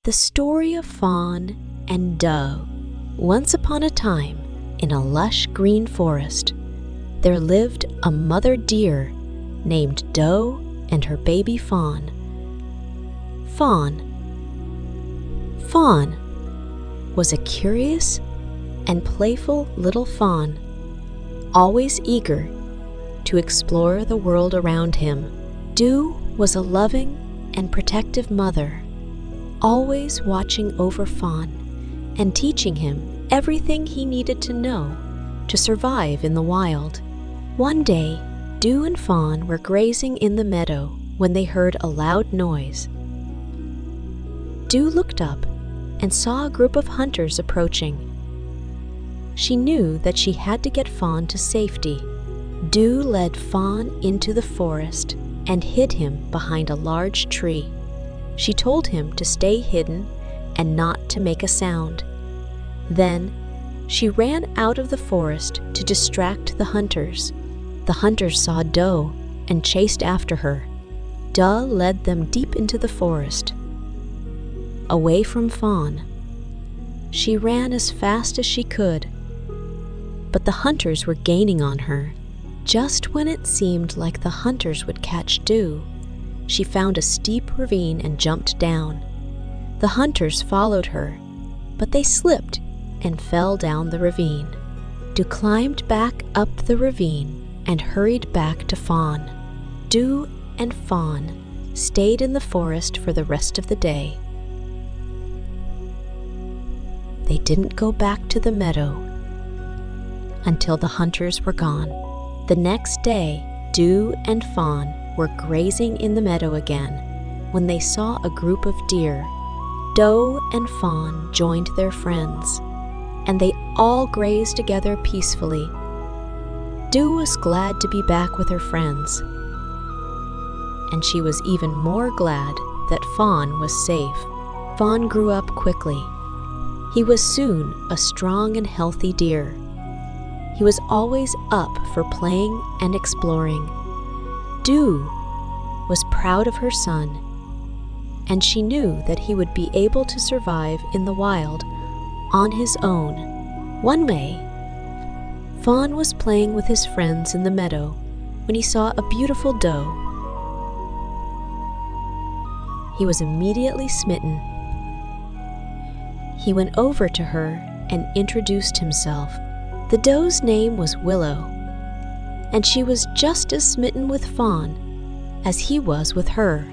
The story of Fawn and Doe. Once upon a time, in a lush green forest, there lived a mother deer named Doe and her baby fawn. Fawn was a curious and playful little fawn, always eager to explore the world around him. Doe was a loving and protective mother, always watching over Fawn and teaching him everything he needed to know to survive in the wild. One day, Doe and Fawn were grazing in the meadow when they heard a loud noise. Doe looked up and saw a group of hunters approaching. She knew that she had to get Fawn to safety. Doe led Fawn into the forest and hid him behind a large tree. She told him to stay hidden and not to make a sound. Then she ran out of the forest to distract the hunters. The hunters saw Doe and chased after her. Doe led them deep into the forest, away from Fawn. She ran as fast as she could, but the hunters were gaining on her. Just when it seemed like the hunters would catch Doe, she found a steep ravine and jumped down. The hunters followed her, but they slipped and fell down the ravine. Doe climbed back up the ravine and hurried back to Fawn. Doe and Fawn stayed in the forest for the rest of the day. They didn't go back to the meadow until the hunters were gone. The next day, Doe and Fawn were grazing in the meadow again when they saw a group of deer. Doe and Fawn joined their friends, and they all grazed together peacefully. Doe was glad to be back with her friends, and she was even more glad that Fawn was safe. Fawn grew up quickly. He was soon a strong and healthy deer. He was always up for playing and exploring. Doe was proud of her son, and she knew that he would be able to survive in the wild on his own. One day, Fawn was playing with his friends in the meadow when he saw a beautiful doe. He was immediately smitten. He went over to her and introduced himself. The doe's name was Willow, and she was just as smitten with Fawn as he was with her.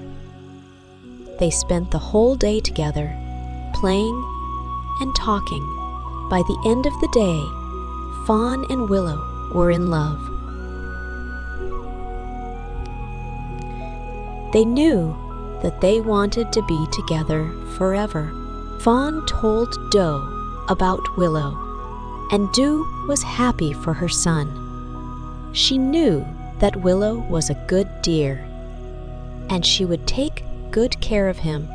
They spent the whole day together, playing and talking. By the end of the day, Fawn and Willow were in love. They knew that they wanted to be together forever. Fawn told Doe about Willow, and Doe was happy for her son. She knew that Willow was a good deer, and she would take good care of him.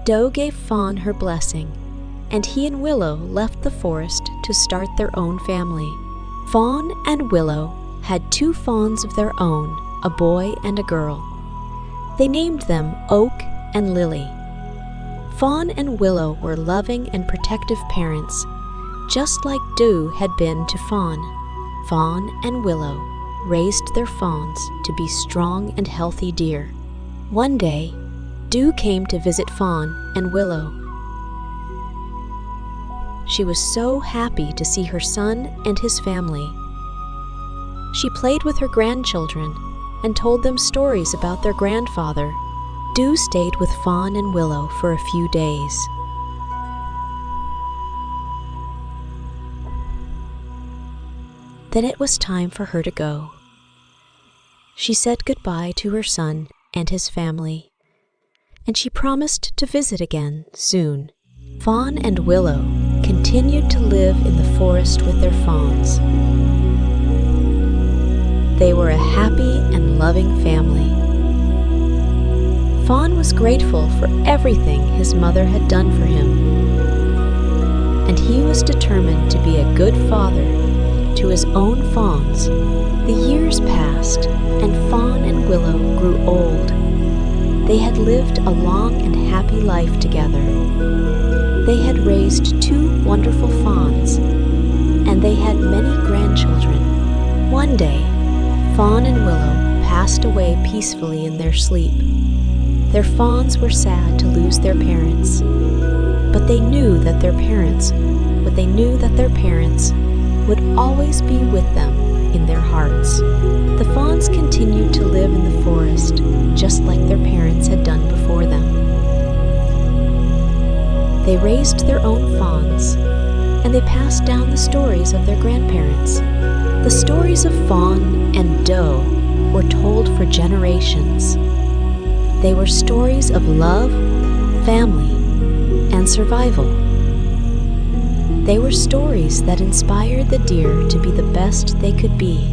Doe gave Fawn her blessing, and he and Willow left the forest to start their own family. Fawn and Willow had 2 fawns of their own, a boy and a girl. They named them Oak and Lily. Fawn and Willow were loving and protective parents, just like Doe had been to Fawn. Fawn and Willow raised their fawns to be strong and healthy deer. One day, Doe came to visit Fawn and Willow. She was so happy to see her son and his family. She played with her grandchildren and told them stories about their grandfather. Doe stayed with Fawn and Willow for a few days. Then it was time for her to go. She said goodbye to her son and his family, and she promised to visit again soon. Fawn and Willow continued to live in the forest with their fawns. They were a happy and loving family. Fawn was grateful for everything his mother had done for him, and he was determined to be a good father to his own fawns. The years passed, and Fawn and Willow grew old. They had lived a long and happy life together. They had raised 2 wonderful fawns, and they had many grandchildren. One day, Fawn and Willow passed away peacefully in their sleep. Their fawns were sad to lose their parents, but they knew that their parents would always be with them in their hearts. The fawns continued to live in the forest, just like their parents had done before them. They raised their own fawns, and they passed down the stories of their grandparents. The stories of Fawn and Doe were told for generations. They were stories of love, family, and survival. They were stories that inspired the deer to be the best they could be.